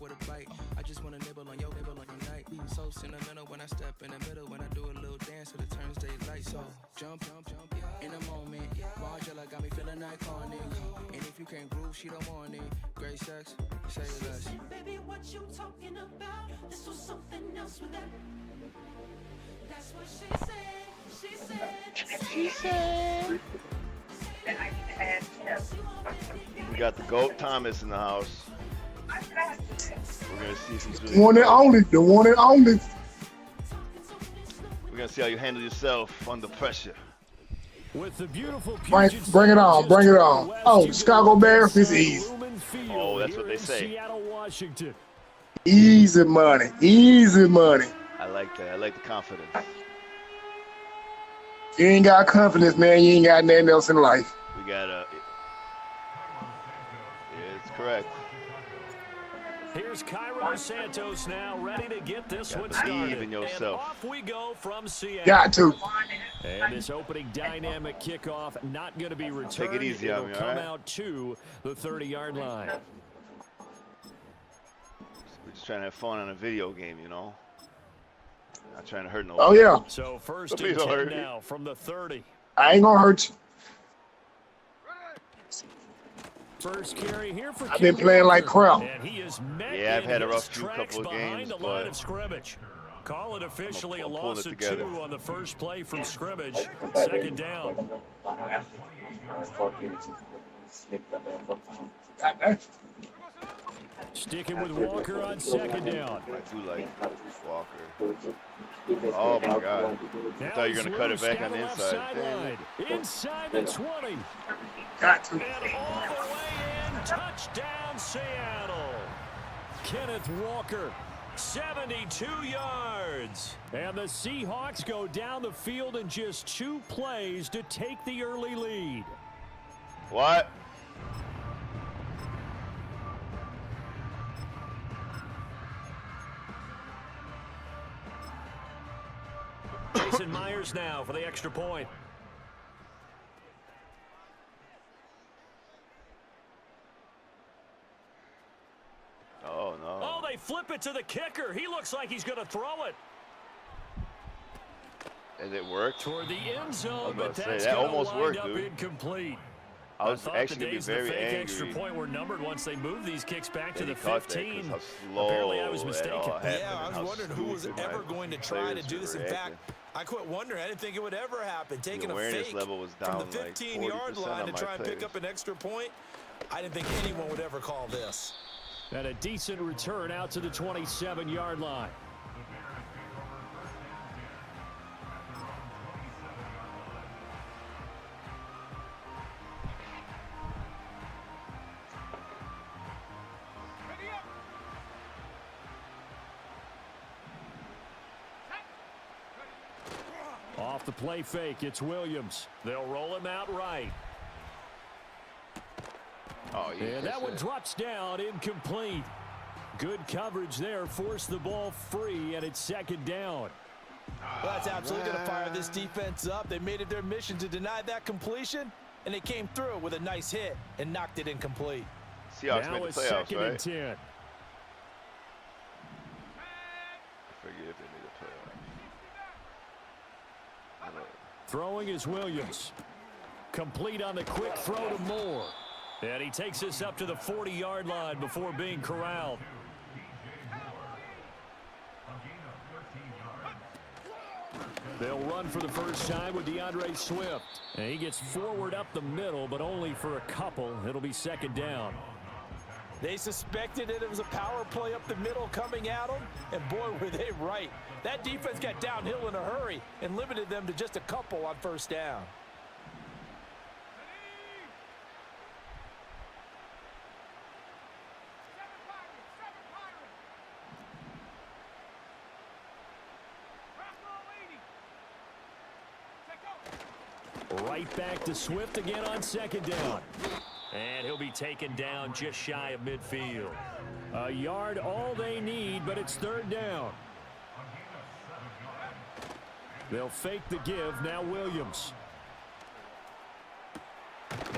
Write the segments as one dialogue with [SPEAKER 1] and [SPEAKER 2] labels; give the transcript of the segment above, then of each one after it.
[SPEAKER 1] with a bite. I just wanna nibble on your night. So sentimental when I step in the middle. When I do a little dance, it turns daylight. So jump, in a moment. Margella got me feeling iconic. And if you can't groove, she don't want it. Great sex, say less.
[SPEAKER 2] Baby, what you talking about? This was something else with that. That's what she said.
[SPEAKER 3] We got the GOAT Thomas in the house. We're gonna see if he's really
[SPEAKER 4] The one and only.
[SPEAKER 3] We're gonna see how you handle yourself under pressure.
[SPEAKER 5] With the beautiful
[SPEAKER 4] Bring it on. Oh, Chicago Bears, it's easy.
[SPEAKER 3] Oh, that's what they say.
[SPEAKER 5] Seattle, Washington.
[SPEAKER 4] Easy money.
[SPEAKER 3] I like that. I like the confidence.
[SPEAKER 4] You ain't got confidence, man. You ain't got nothing else in life.
[SPEAKER 3] We got yeah, it's correct.
[SPEAKER 5] Here's Cairo Santos now, ready to get this one started.
[SPEAKER 3] Believe in yourself.
[SPEAKER 5] And off we go from Seattle.
[SPEAKER 4] Got to.
[SPEAKER 5] And this opening dynamic kickoff not going to be returned.
[SPEAKER 3] Take it easy on me, all right?
[SPEAKER 5] Out to the 30-yard line.
[SPEAKER 3] We're just trying to have fun on a video game, you know. Not trying to hurt nobody.
[SPEAKER 4] Oh, yeah.
[SPEAKER 5] So first and 10 now from the 30.
[SPEAKER 4] I ain't going to hurt you.
[SPEAKER 5] First carry here for
[SPEAKER 4] I've been playing like crap.
[SPEAKER 5] And he is
[SPEAKER 3] yeah, I've had a rough few couple of games,
[SPEAKER 5] the line of scrimmage. Call it officially a loss of 2 on the first play from scrimmage. Second down. Sticking with Walker on second down.
[SPEAKER 3] I do like Walker. Oh, my God. I thought you were going to cut it back on the inside.
[SPEAKER 5] Inside the 20.
[SPEAKER 4] Got to.
[SPEAKER 5] And all the way in. Touchdown, Seattle. Kenneth Walker, 72 yards. And the Seahawks go down the field in just 2 plays to take the early lead.
[SPEAKER 3] What?
[SPEAKER 5] Jason Myers now for the extra point.
[SPEAKER 3] Oh, no.
[SPEAKER 5] Oh, they flip it to the kicker. He looks like he's going to throw it.
[SPEAKER 3] And it worked?
[SPEAKER 5] Toward the end zone, but
[SPEAKER 3] that
[SPEAKER 5] that's
[SPEAKER 3] almost worked,
[SPEAKER 5] up
[SPEAKER 3] dude.
[SPEAKER 5] incomplete.
[SPEAKER 3] I was actually
[SPEAKER 5] the
[SPEAKER 3] going
[SPEAKER 5] days
[SPEAKER 3] to be very
[SPEAKER 5] the fake
[SPEAKER 3] angry.
[SPEAKER 5] extra point were numbered once they moved these kicks back to the
[SPEAKER 3] Caught
[SPEAKER 5] 15.
[SPEAKER 3] How slow
[SPEAKER 5] Apparently I was mistaken.
[SPEAKER 6] Yeah, I was wondering who was ever going to try to do this. In fact, I quit wondering. I didn't think it would ever happen. Taking a fake
[SPEAKER 3] level was down
[SPEAKER 6] from the 15-yard line to try and pick up an extra point. I didn't think anyone would ever call this.
[SPEAKER 5] And a decent return out to the 27-yard line. Off the play fake, it's Williams. They'll roll him out right.
[SPEAKER 3] Oh, yeah.
[SPEAKER 5] And that one drops down, incomplete. Good coverage there, forced the ball free, and it's second down.
[SPEAKER 6] Well, that's absolutely going to fire this defense up. They made it their mission to deny that completion, and they came through with a nice hit and knocked it incomplete.
[SPEAKER 3] Seahawks
[SPEAKER 5] now
[SPEAKER 3] made the
[SPEAKER 5] it's
[SPEAKER 3] playoffs,
[SPEAKER 5] second
[SPEAKER 3] right?
[SPEAKER 5] and 10.
[SPEAKER 3] I forget if they made the playoffs.
[SPEAKER 5] Throwing is Williams. Complete on the quick throw to Moore. And he takes this up to the 40-yard line before being corralled. They'll run for the first time with DeAndre Swift. And he gets forward up the middle, but only for a couple. It'll be second down.
[SPEAKER 6] They suspected it was a power play up the middle coming at them, and boy, were they right. That defense got downhill in a hurry and limited them to just a couple on first down.
[SPEAKER 5] Right back to Swift again on second down. And he'll be taken down just shy of midfield. A yard all they need, but it's third down. They'll fake the give. Now Williams.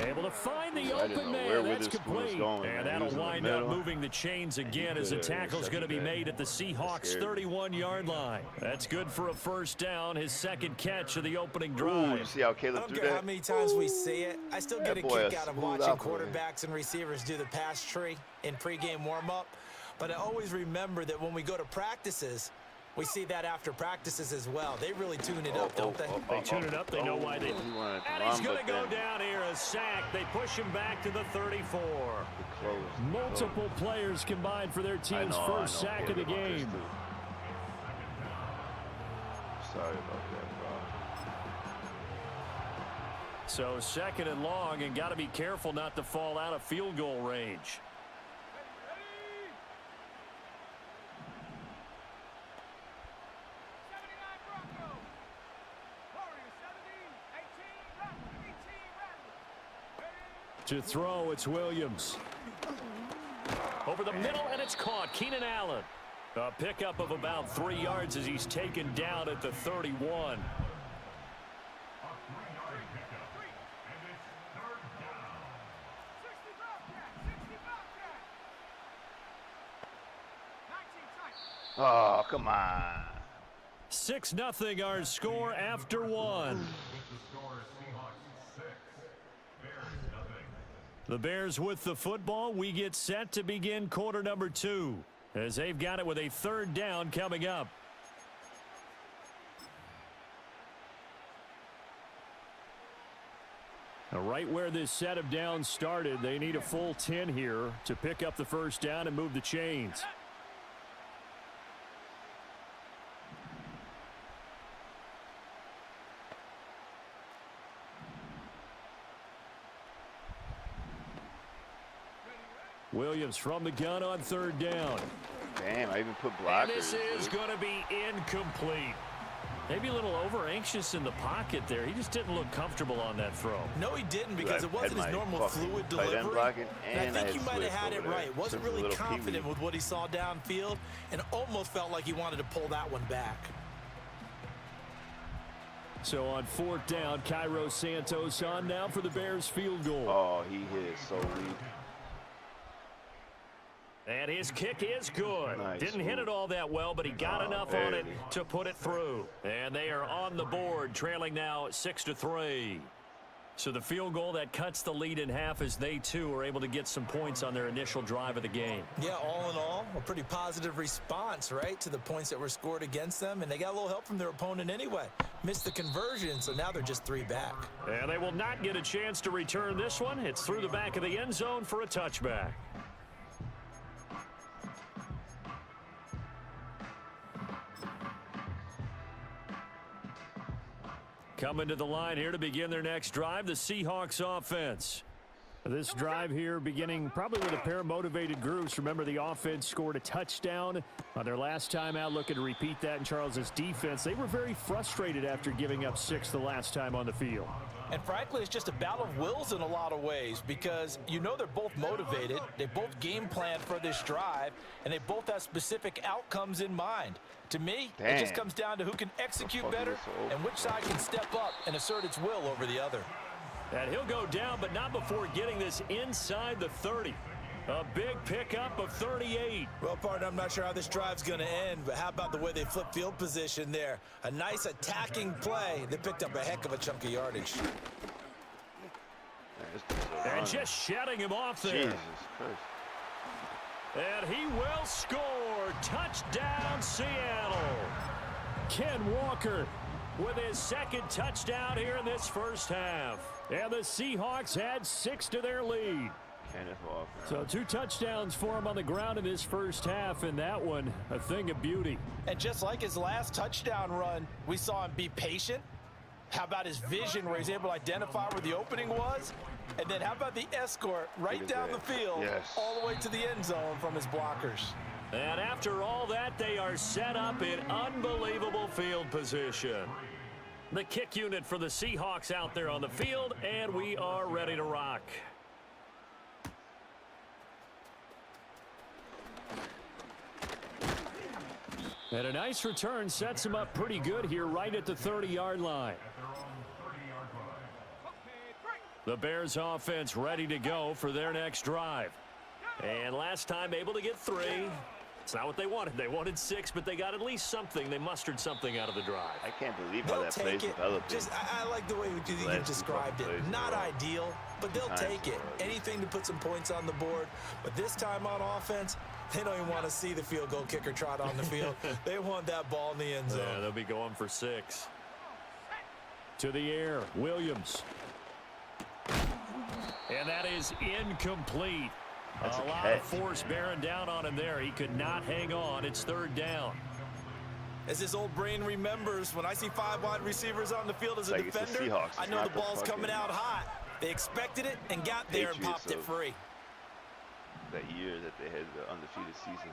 [SPEAKER 5] Able to find the
[SPEAKER 3] I didn't
[SPEAKER 5] open
[SPEAKER 3] know where
[SPEAKER 5] man. That's
[SPEAKER 3] this one was
[SPEAKER 5] complete.
[SPEAKER 3] going,
[SPEAKER 5] And
[SPEAKER 3] man. He
[SPEAKER 5] that'll
[SPEAKER 3] was in the
[SPEAKER 5] wind up
[SPEAKER 3] middle.
[SPEAKER 5] moving the chains again as the
[SPEAKER 3] could've
[SPEAKER 5] tackle's going to be
[SPEAKER 3] intercepted
[SPEAKER 5] made at the Seahawks' 31-yard line. That's good for a first down, his second catch of the opening drive.
[SPEAKER 3] Ooh, you see how
[SPEAKER 7] I
[SPEAKER 3] Caleb
[SPEAKER 7] don't
[SPEAKER 3] threw
[SPEAKER 7] care
[SPEAKER 3] that?
[SPEAKER 7] how many times we see it. I still get
[SPEAKER 3] That
[SPEAKER 7] a
[SPEAKER 3] boy
[SPEAKER 7] kick out of
[SPEAKER 3] smooth
[SPEAKER 7] watching
[SPEAKER 3] operator.
[SPEAKER 7] quarterbacks and receivers do the pass tree in pregame warm-up. But I always remember that when we go to practices, we see that after practices as well. They really tune it up, don't they?
[SPEAKER 5] They tune it up. They know why they. And he's going to go down here, a sack. They push him back to the 34. Multiple players combined for their team's first sack of the game.
[SPEAKER 3] Sorry about that, bro.
[SPEAKER 5] So second and long, and got to be careful not to fall out of field goal range. To throw, it's Williams. Over the middle, and it's caught. Keenan Allen. A pickup of about 3 yards as he's taken down at the 31.
[SPEAKER 3] Oh, come on.
[SPEAKER 5] 6-0 our score after one. The Bears with the football. We get set to begin quarter number 2 as they've got it with a third down coming up. Now, right where this set of downs started, they need a full 10 here to pick up the first down and move the chains. Williams from the gun on third down.
[SPEAKER 3] Damn, I even put blockers.
[SPEAKER 5] And this is going to be incomplete. Maybe a little over-anxious in the pocket there. He just didn't look comfortable on that throw.
[SPEAKER 7] No, he didn't, because it wasn't his normal fluid
[SPEAKER 3] tight end
[SPEAKER 7] delivery.
[SPEAKER 3] blocking,
[SPEAKER 7] And I think
[SPEAKER 3] had
[SPEAKER 7] he might have had
[SPEAKER 3] Swift
[SPEAKER 7] it
[SPEAKER 3] over
[SPEAKER 7] right.
[SPEAKER 3] there.
[SPEAKER 7] Wasn't
[SPEAKER 3] Just a
[SPEAKER 7] really
[SPEAKER 3] little
[SPEAKER 7] confident
[SPEAKER 3] peewee.
[SPEAKER 7] with what he saw downfield and almost felt like he wanted to pull that one back.
[SPEAKER 5] So on fourth down, Cairo Santos on now for the Bears field goal.
[SPEAKER 3] Oh, he hit it so weak.
[SPEAKER 5] And his kick is good.
[SPEAKER 3] Nice
[SPEAKER 5] Didn't hit it all that well, but he got enough on it to put it through. And they are on the board, trailing now 6-3. So the field goal that cuts the lead in half as they, too, are able to get some points on their initial drive of the game.
[SPEAKER 7] Yeah, all in all, a pretty positive response, right, to the points that were scored against them. And they got a little help from their opponent anyway. Missed the conversion, so now they're just 3 back.
[SPEAKER 5] And they will not get a chance to return this one. It's through the back of the end zone for a touchback. Coming to the line here to begin their next drive, the Seahawks offense. This drive here beginning probably with a pair of motivated groups. Remember, the offense scored a touchdown on their last time out, looking to repeat that in Charles's defense. They were very frustrated after giving up 6 the last time on the field.
[SPEAKER 7] And frankly, it's just a battle of wills in a lot of ways, because you know they're both motivated. They both game planned for this drive, and they both have specific outcomes in mind. To me, it just comes down to who can execute better and which side can step up and assert its will over the other.
[SPEAKER 5] And he'll go down, but not before getting this inside the 30. A big pickup of 38.
[SPEAKER 7] Well, partner, I'm not sure how this drive's going to end, but how about the way they flip field position there? A nice attacking play. They picked up a heck of a chunk of yardage.
[SPEAKER 5] And just shutting him off there.
[SPEAKER 3] Jesus Christ.
[SPEAKER 5] And he will score. Touchdown, Seattle. Ken Walker with his second touchdown here in this first half. And the Seahawks add 6 to their lead. So 2 touchdowns for him on the ground in this first half, and that one a thing of beauty.
[SPEAKER 7] And just like his last touchdown run, we saw him be patient. How about his vision where he's able to identify where the opening was? And then how about the escort right down the field, all the way to the end zone from his blockers?
[SPEAKER 5] And after all that, they are set up in unbelievable field position. The kick unit for the Seahawks out there on the field, and we are ready to rock. And a nice return sets him up pretty good here right at the 30-yard line. The Bears offense ready to go for their next drive. And last time able to get 3. It's not what they wanted. They wanted 6, but they got at least something. They mustered something out of the drive.
[SPEAKER 3] I can't believe how that play's developing.
[SPEAKER 7] I like the way you described it. Not ideal, but they'll take it. Anything to put some points on the board. But this time on offense, they don't even want to see the field goal kicker trot on the field. They want that ball in the end zone.
[SPEAKER 5] Yeah, they'll be going for 6. To the air, Williams. And that is incomplete.
[SPEAKER 3] That's
[SPEAKER 5] a lot of force bearing down on him there. He could not hang on. It's 3rd down.
[SPEAKER 7] As his old brain remembers, when I see 5 wide receivers on the field as a defender, I know the ball's coming out hot. They expected it and got there and popped it free.
[SPEAKER 3] That year that they had the undefeated season.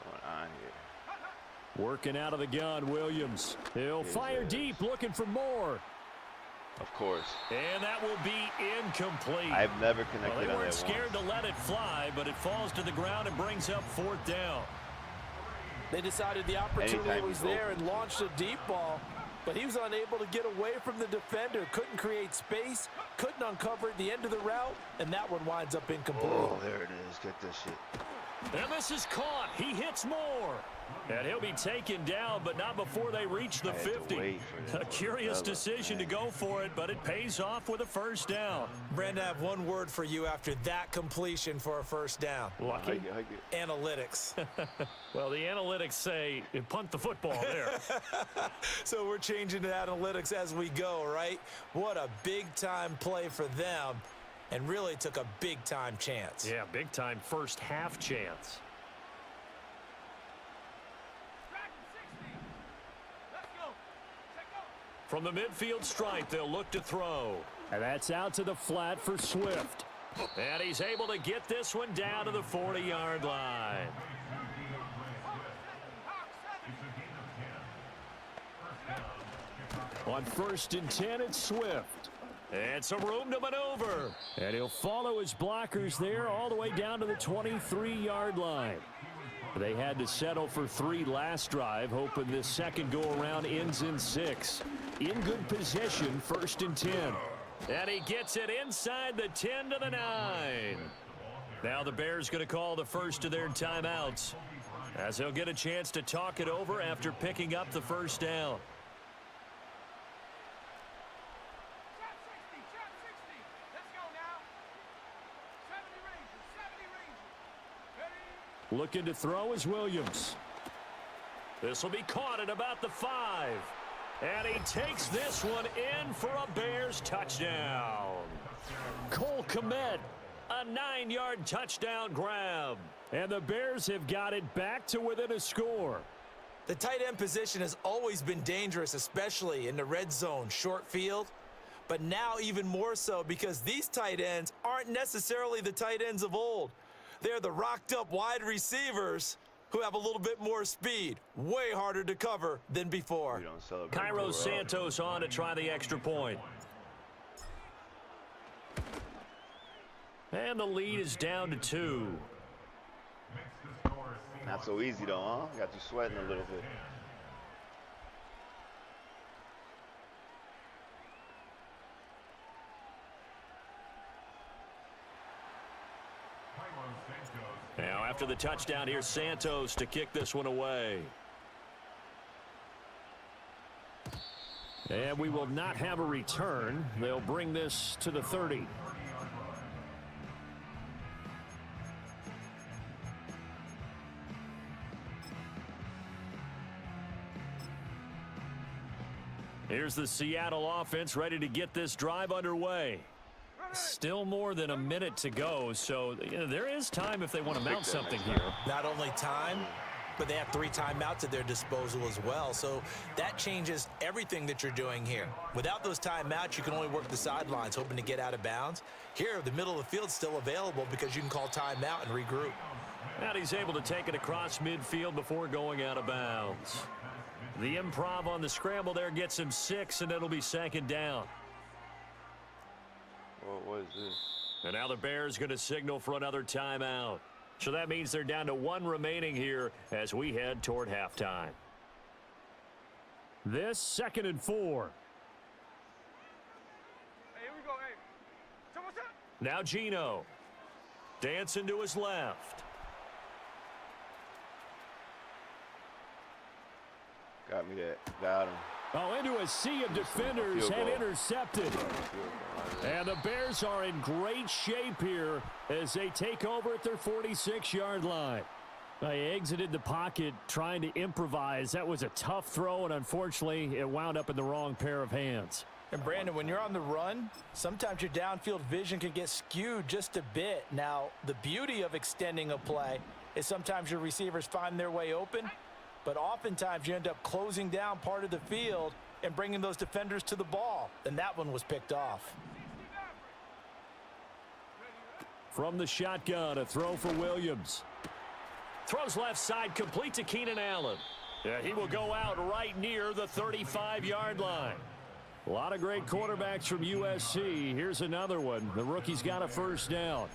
[SPEAKER 3] What's going on here?
[SPEAKER 5] Working out of the gun, Williams. He'll fire deep, looking for more.
[SPEAKER 3] Of course.
[SPEAKER 5] And that will be incomplete.
[SPEAKER 3] I've never connected on that.
[SPEAKER 5] They weren't scared to let it fly, but it falls to the ground and brings up 4th down.
[SPEAKER 7] They decided the opportunity was there and launched a deep ball, but he was unable to get away from the defender. Couldn't create space, couldn't uncover at the end of the route, and that one winds up incomplete.
[SPEAKER 3] Oh, there it is. Get this shit.
[SPEAKER 5] And this is caught. He hits more. And he'll be taken down, but not before they reach the 50. A curious decision to go for it, but it pays off with a 1st down.
[SPEAKER 7] Brandon, I have one word for you after that completion for a 1st down.
[SPEAKER 5] Lucky?
[SPEAKER 7] Analytics.
[SPEAKER 5] Well, the analytics say punt the football there.
[SPEAKER 7] So we're changing to analytics as we go, right? What a big-time play for them, and really took a big-time chance.
[SPEAKER 5] Yeah, big-time first half chance. From the midfield stripe, they'll look to throw. And that's out to the flat for Swift. And he's able to get this one down to the 40-yard line. On 1st and 10, it's Swift. And some room to maneuver. And he'll follow his blockers there all the way down to the 23-yard line. They had to settle for 3 last drive, hoping this second go-around ends in 6. In good position, 1st and 10. And he gets it inside the 10 to the 9. Now the Bears going to call the first of their timeouts, as they'll get a chance to talk it over after picking up the 1st down. Looking to throw is Williams. This will be caught at about the 5. And he takes this one in for a Bears touchdown. Cole Kmet, a 9-yard touchdown grab. And the Bears have got it back to within a score.
[SPEAKER 7] The tight end position has always been dangerous, especially in the red zone, short field. But now even more so, because these tight ends aren't necessarily the tight ends of old. They're the rocked-up wide receivers who have a little bit more speed. Way harder to cover than before.
[SPEAKER 5] Cairo Santos on to try the extra point. And the lead is down to 2.
[SPEAKER 3] Not so easy, though, huh? Got you sweating a little bit.
[SPEAKER 5] Now, after the touchdown, here's Santos to kick this one away. And we will not have a return. They'll bring this to the 30. Here's the Seattle offense ready to get this drive underway. Still more than a minute to go, so there is time if they want to mount something here.
[SPEAKER 7] Not only time, but they have 3 timeouts at their disposal as well, so that changes everything that you're doing here. Without those timeouts, you can only work the sidelines, hoping to get out of bounds. Here, the middle of the field's still available because you can call timeout and regroup.
[SPEAKER 5] And he's able to take it across midfield before going out of bounds. The improv on the scramble there gets him 6, and it'll be 2nd down.
[SPEAKER 3] What is this?
[SPEAKER 5] And now the Bears going to signal for another timeout. So that means they're down to 1 remaining here as we head toward halftime. This 2nd and 4. Now Gino. Dancing to his left.
[SPEAKER 3] Got me that. Got him.
[SPEAKER 5] Oh, into a sea of defenders and intercepted. And the Bears are in great shape here as they take over at their 46-yard line. They exited the pocket trying to improvise. That was a tough throw, and unfortunately, it wound up in the wrong pair of hands.
[SPEAKER 7] And, Brandon, when you're on the run, sometimes your downfield vision can get skewed just a bit. Now, the beauty of extending a play is sometimes your receivers find their way open, but oftentimes you end up closing down part of the field and bringing those defenders to the ball, and that one was picked off.
[SPEAKER 5] From the shotgun, a throw for Williams. Throws left side, complete to Keenan Allen. Yeah, he will go out right near the 35-yard line. A lot of great quarterbacks from USC. Here's another one. The rookie's got a first down.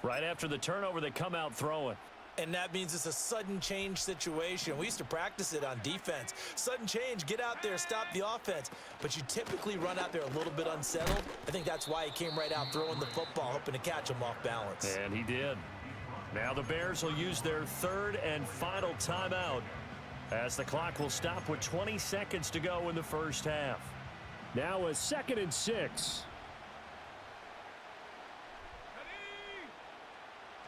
[SPEAKER 5] Right after the turnover, they come out throwing.
[SPEAKER 7] And that means it's a sudden change situation. We used to practice it on defense. Sudden change, get out there, stop the offense. But you typically run out there a little bit unsettled. I think that's why he came right out throwing the football, hoping to catch him off balance.
[SPEAKER 5] And he did. Now the Bears will use their third and final timeout as the clock will stop with 20 seconds to go in the first half. Now a 2nd and 6.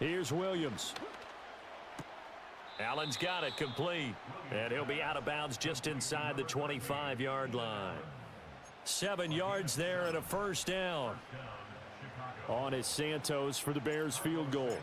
[SPEAKER 5] Here's Williams. Allen's got it complete. And he'll be out of bounds just inside the 25-yard line. 7 yards there and a first down. On is Santos for the Bears field goal.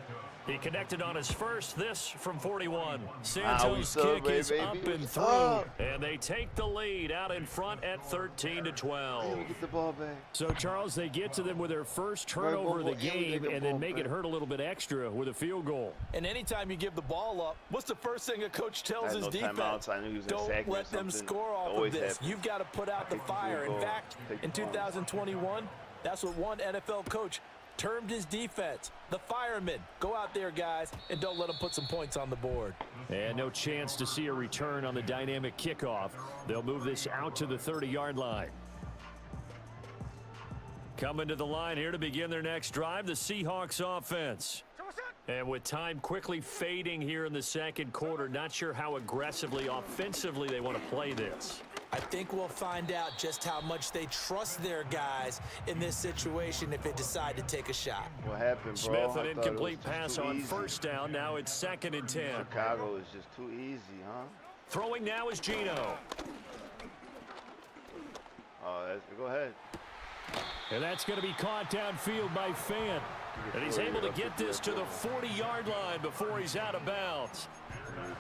[SPEAKER 5] He connected on his first, this from 41. Santos' kick is up and through. And they take the lead out in front at 13-12.
[SPEAKER 3] Get the ball back.
[SPEAKER 5] So, Charles, they get to them with their first turnover of the game and then make it hurt a little bit extra with a field goal.
[SPEAKER 7] And anytime you give the ball up, what's the first thing a coach tells his defense? Don't let them score off of this. You've got to put out the fire. In fact, in 2021, that's what one NFL coach termed his defense, the firemen. Go out there, guys, and don't let them put some points on the board.
[SPEAKER 5] And no chance to see a return on the dynamic kickoff. They'll move this out to the 30-yard line. Coming to the line here to begin their next drive, the Seahawks offense. And with time quickly fading here in the second quarter, not sure how aggressively, offensively they want to play this.
[SPEAKER 7] I think we'll find out just how much they trust their guys in this situation if they decide to take a shot.
[SPEAKER 3] What happened, bro?
[SPEAKER 5] Smith, an incomplete pass on first down. Now it's 2nd and 10.
[SPEAKER 3] Chicago is just too easy, huh?
[SPEAKER 5] Throwing now is Gino.
[SPEAKER 3] Go ahead.
[SPEAKER 5] And that's going to be caught downfield by Fant. And he's able to get this to the 40-yard line before he's out of bounds.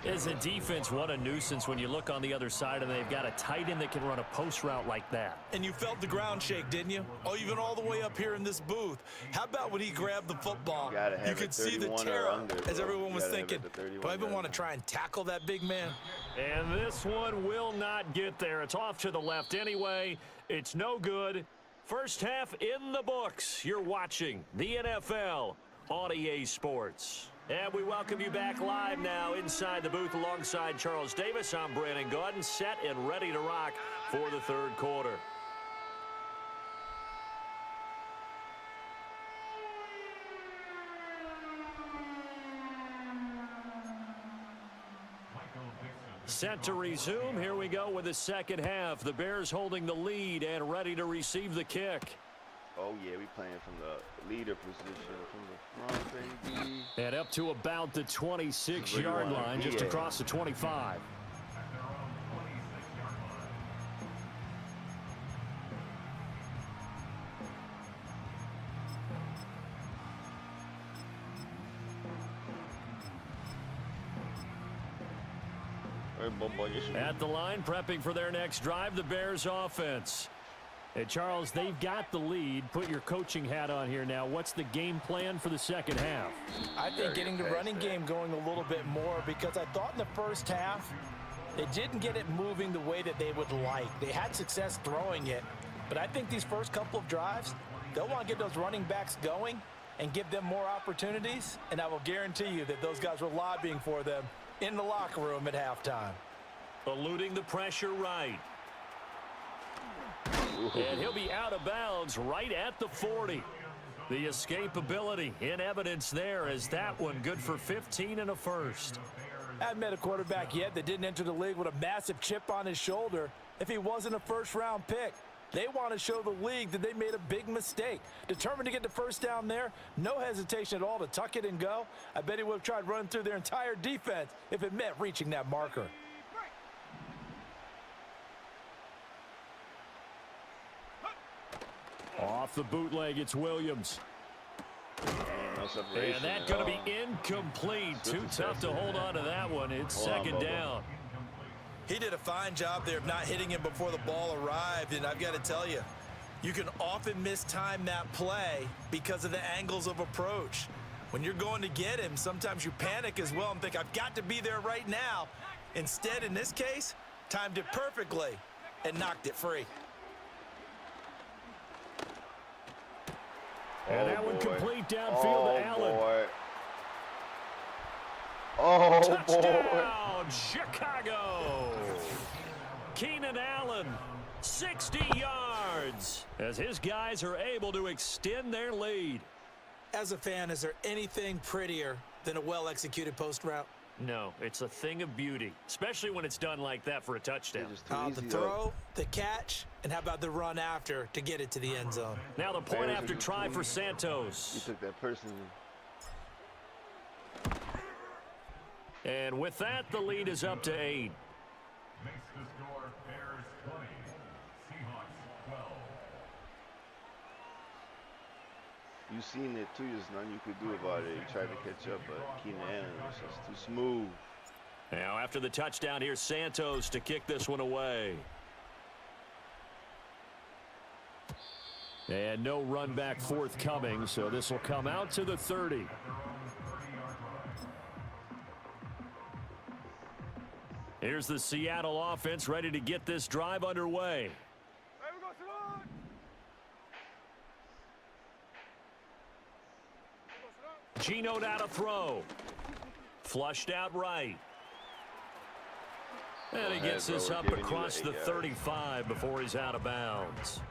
[SPEAKER 5] As a defense, what a nuisance when you look on the other side and they've got a tight end that can run a post route like that.
[SPEAKER 7] And you felt the ground shake, didn't you? Oh, even all the way up here in this booth. How about when he grabbed the football? You could see the terror as everyone was thinking, do I even want to try and tackle that big man?
[SPEAKER 5] And this one will not get there. It's off to the left anyway. It's no good. First half in the books. You're watching the NFL on EA Sports. And we welcome you back live now inside the booth alongside Charles Davis. I'm Brandon Gordon, set and ready to rock for the third quarter. Set to resume. Here we go with the second half. The Bears holding the lead and ready to receive the kick.
[SPEAKER 3] Oh, yeah, we playing from the leader position, from the front, baby.
[SPEAKER 5] And up to about the 26-yard line, just across the 25. At the line, prepping for their next drive, the Bears offense. And Charles, they've got the lead. Put your coaching hat on here now. What's the game plan for the second half?
[SPEAKER 7] I think getting the running game going a little bit more, because I thought in the first half they didn't get it moving the way that they would like. They had success throwing it, but I think these first couple of drives, they'll want to get those running backs going and give them more opportunities, and I will guarantee you that those guys were lobbying for them in the locker room at halftime.
[SPEAKER 5] Eluding the pressure right. And he'll be out of bounds right at the 40. The escapability in evidence there as that one good for 15 and a first.
[SPEAKER 7] I haven't met a quarterback yet that didn't enter the league with a massive chip on his shoulder if he wasn't a first-round pick. They want to show the league that they made a big mistake. Determined to get the first down there, no hesitation at all to tuck it and go. I bet he would have tried running through their entire defense if it meant reaching that marker.
[SPEAKER 5] Off the bootleg, it's Williams. And that's going to be incomplete. Too tough to hold on to that one. It's second down.
[SPEAKER 7] He did a fine job there of not hitting him before the ball arrived, and I've got to tell you, you can often mistime that play because of the angles of approach. When you're going to get him, sometimes you panic as well and think, I've got to be there right now. Instead, in this case, timed it perfectly and knocked it free.
[SPEAKER 5] And that one complete downfield to Allen.
[SPEAKER 3] Boy. Oh,
[SPEAKER 5] Touchdown, Chicago. Keenan Allen, 60 yards, as his guys are able to extend their lead.
[SPEAKER 7] As a fan, is there anything prettier than a well-executed post route?
[SPEAKER 5] No, it's a thing of beauty, especially when it's done like that for a touchdown.
[SPEAKER 7] The throw, the catch, and how about the run after to get it to the end zone?
[SPEAKER 5] Now the point after try for Santos.
[SPEAKER 3] You took that personally.
[SPEAKER 5] And with that, the lead is up to 8.
[SPEAKER 8] Makes the score Bears 20, Seahawks 12.
[SPEAKER 3] You seen it too. There's nothing you could do about it. You tried to catch up, but Keenan Allen was just too smooth.
[SPEAKER 5] Now after the touchdown, here's Santos to kick this one away. And no run back forthcoming, so this will come out to the 30. Here's the Seattle offense ready to get this drive underway. Geno now to throw. Flushed out right. And he gets this up across the 35 before he's out of bounds.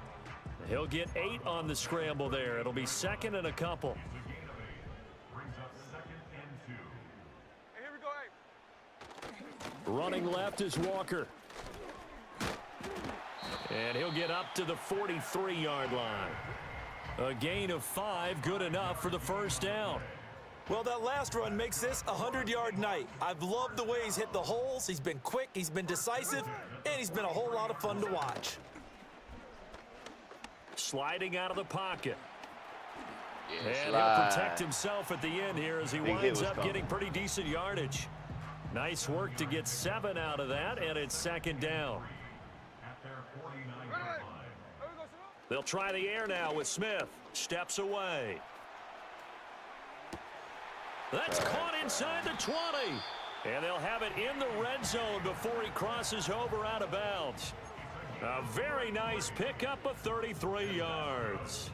[SPEAKER 5] He'll get 8 on the scramble there. It'll be second and a couple. Running left is Walker. And he'll get up to the 43-yard line. A gain of 5, good enough for the first down.
[SPEAKER 7] Well, that last run makes this a 100-yard night. I've loved the way he's hit the holes. He's been quick, he's been decisive, and he's been a whole lot of fun to watch.
[SPEAKER 5] Sliding out of the pocket. And he'll protect himself at the end here as he winds up getting pretty decent yardage. Nice work to get 7 out of that, and it's second down. They'll try the air now with Smith. Steps away. That's caught inside the 20. And they'll have it in the red zone before he crosses over out of bounds. A very nice pickup of 33 yards.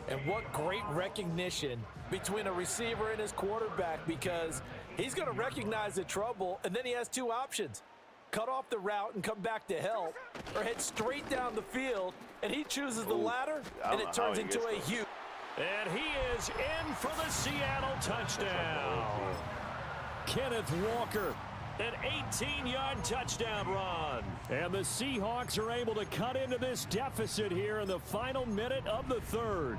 [SPEAKER 7] And what great recognition between a receiver and his quarterback, because he's going to recognize the trouble, and then he has 2 options. Cut off the route and come back to help, or head straight down the field, and he chooses the latter, and it turns into a huge...
[SPEAKER 5] And he is in for the Seattle touchdown. Kenneth Walker, an 18-yard touchdown run. And the Seahawks are able to cut into this deficit here in the final minute of the third.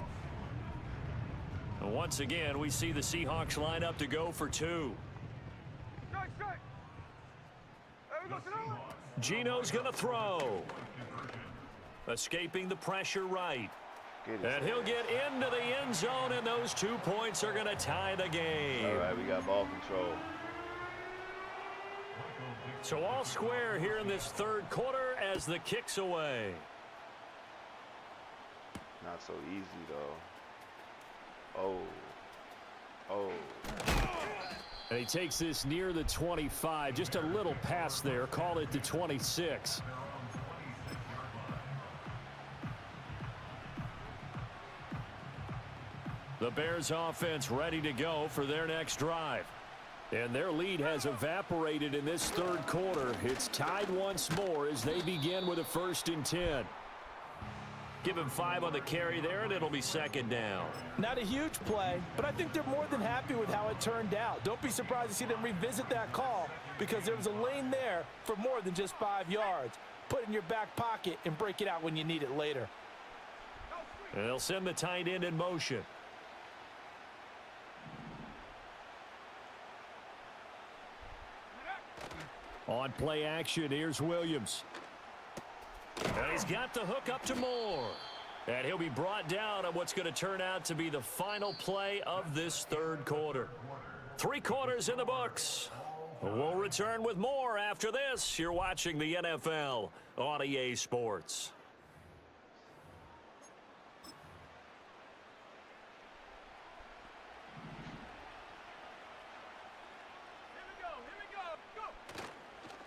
[SPEAKER 5] And once again, we see the Seahawks line up to go for 2. Geno's going to throw. Escaping the pressure right. And he'll get into the end zone, and those 2 points are going to tie the game.
[SPEAKER 3] All right, we got ball control.
[SPEAKER 5] So all square here in this third quarter as the kick's away.
[SPEAKER 3] Not so easy, though. Oh.
[SPEAKER 5] And he takes this near the 25. Just a little pass there. Call it the 26. The Bears offense ready to go for their next drive. And their lead has evaporated in this third quarter. It's tied once more as they begin with a 1st and 10. Give him 5 on the carry there, and it'll be second down.
[SPEAKER 6] Not a huge play, but I think they're more than happy with how it turned out. Don't be surprised to see them revisit that call because there was a lane there for more than just 5 yards. Put it in your back pocket and break it out when you need it later.
[SPEAKER 5] And they'll send the tight end in motion. On play action, here's Williams. And he's got the hook up to Moore. And he'll be brought down on what's going to turn out to be the final play of this third quarter. 3 quarters in the books. We'll return with more after this. You're watching the NFL on EA Sports.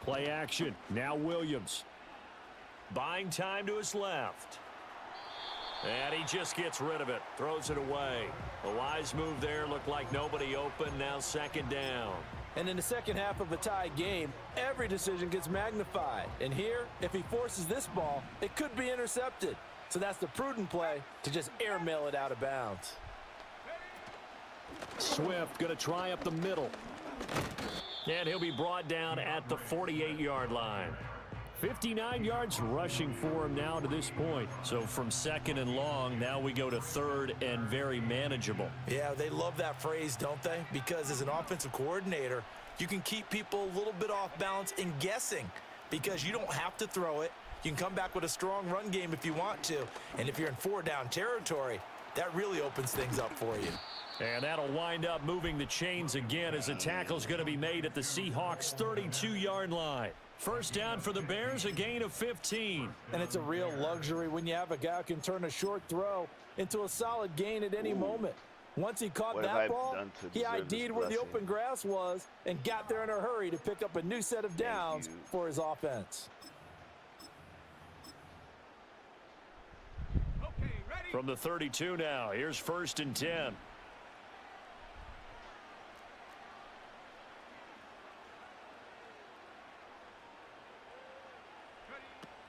[SPEAKER 5] Play action. Now Williams. Buying time to his left. And he just gets rid of it. Throws it away. A wise move there. Looked like nobody open. Now second down.
[SPEAKER 6] And in the second half of a tied game, every decision gets magnified. And here, if he forces this ball, it could be intercepted. So that's the prudent play to just airmail it out of bounds.
[SPEAKER 5] Swift going to try up the middle. And he'll be brought down at the 48-yard line. 59 yards rushing for him now to this point. So from second and long, now we go to third and very manageable.
[SPEAKER 6] Yeah, they love that phrase, don't they? Because as an offensive coordinator, you can keep people a little bit off balance and guessing because you don't have to throw it. You can come back with a strong run game if you want to. And if you're in 4-down territory, that really opens things up for you.
[SPEAKER 5] And that'll wind up moving the chains again as the tackle's going to be made at the Seahawks' 32-yard line. First down for the Bears, a gain of 15.
[SPEAKER 6] And it's a real luxury when you have a guy who can turn a short throw into a solid gain at any moment. Once he caught that ball, he ID'd where the open grass was and got there in a hurry to pick up a new set of downs for his offense.
[SPEAKER 5] From the 32 now, here's 1st and 10.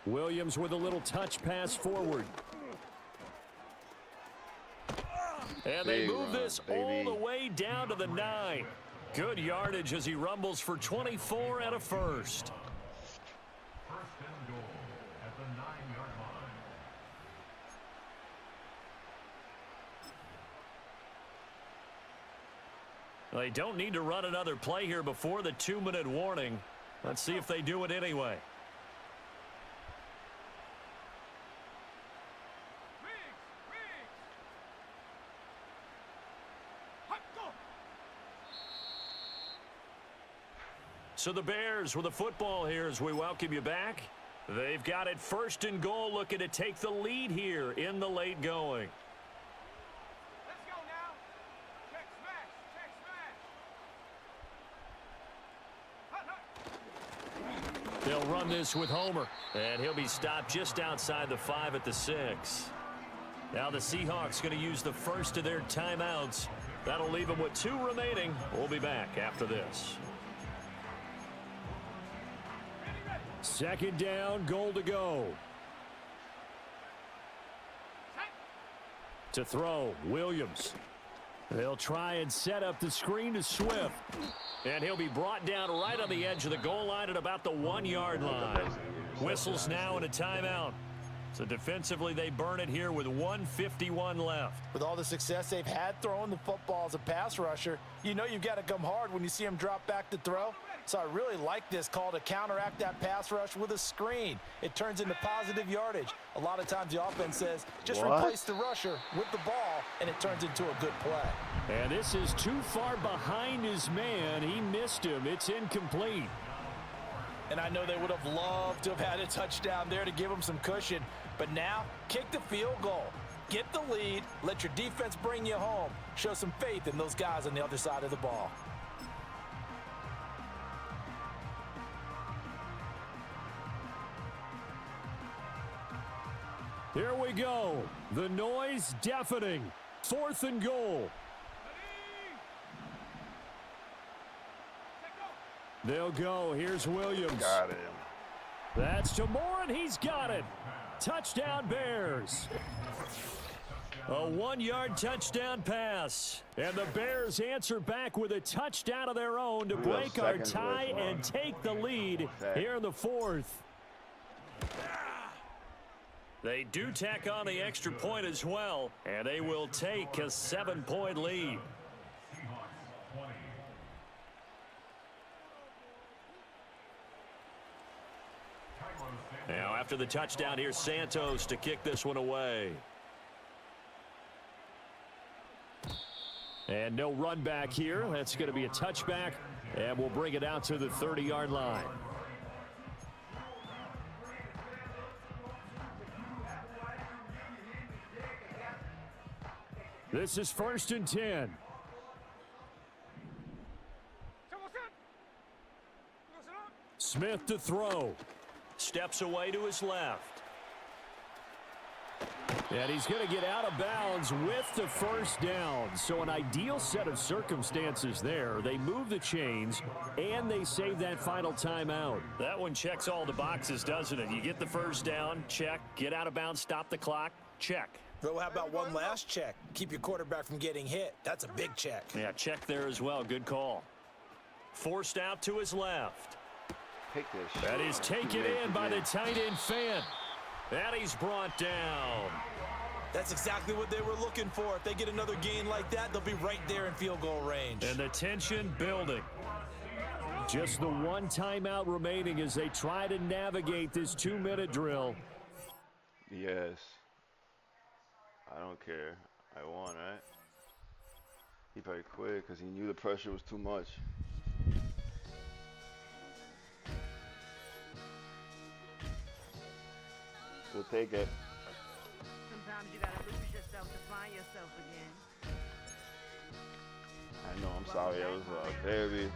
[SPEAKER 5] Williams with a little touch pass forward. And they move this all the way down to the 9. Good yardage as he rumbles for 24 and a first.
[SPEAKER 8] 1st and goal at the 9-yard line.
[SPEAKER 5] They don't need to run another play here before the 2-minute warning. Let's see if they do it anyway. So the Bears with the football here as we welcome you back. They've got it 1st and goal, looking to take the lead here in the late going.
[SPEAKER 2] Let's go now. Check smash.
[SPEAKER 5] They'll run this with Homer, and he'll be stopped just outside the 5 at the 6. Now the Seahawks going to use the first of their timeouts. That'll leave them with 2 remaining. We'll be back after this. Second down, goal to go. To throw, Williams. They'll try and set up the screen to Swift. And he'll be brought down right on the edge of the goal line at about the 1-yard line. Whistles now and a timeout. So defensively, they burn it here with 1:51 left.
[SPEAKER 6] With all the success they've had throwing the football as a pass rusher, you know you've got to come hard when you see him drop back to throw. So I really like this call to counteract that pass rush with a screen. It turns into positive yardage. A lot of times the offense says, just replace the rusher with the ball, and it turns into a good play.
[SPEAKER 5] And this is too far behind his man. He missed him. It's incomplete.
[SPEAKER 6] And I know they would have loved to have had a touchdown there to give them some cushion. But now, kick the field goal. Get the lead. Let your defense bring you home. Show some faith in those guys on the other side of the ball.
[SPEAKER 5] Here we go. The noise deafening. 4th and goal. They'll go. Here's Williams.
[SPEAKER 3] Got him.
[SPEAKER 5] That's to Moore, and he's got it. Touchdown Bears. A 1-yard touchdown pass. And the Bears answer back with a touchdown of their own to break our tie and take the lead here in the fourth. They do tack on the extra point as well, and they will take a 7-point lead. Now after the touchdown, here's Santos to kick this one away. And no run back here. That's going to be a touchback, and we'll bring it out to the 30-yard line. This is 1st and 10. Smith to throw. Steps away to his left. And he's going to get out of bounds with the first down. So an ideal set of circumstances there. They move the chains, and they save that final timeout. That one checks all the boxes, doesn't it? You get the first down, check. Get out of bounds, stop the clock, check.
[SPEAKER 6] Bro, how about one last check? Keep your quarterback from getting hit. That's a big check.
[SPEAKER 5] Yeah, check there as well. Good call. Forced out to his left.
[SPEAKER 3] Take this.
[SPEAKER 5] That is taken in by the tight end Fant. And he's brought down.
[SPEAKER 6] That's exactly what they were looking for. If they get another gain like that, they'll be right there in field goal range.
[SPEAKER 5] And the tension building. Just the one timeout remaining as they try to navigate this 2-minute drill.
[SPEAKER 3] Yes. I don't care. I won, right? He probably quit because he knew the pressure was too much. We'll take it.
[SPEAKER 9] Sometimes you gotta lose yourself to find yourself again.
[SPEAKER 3] I know, I'm sorry. That was therapy.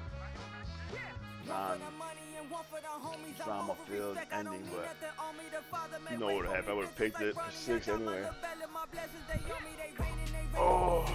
[SPEAKER 3] Non-drama filled ending, but you know what would happen. I would have picked it for 6 anyway. Oh.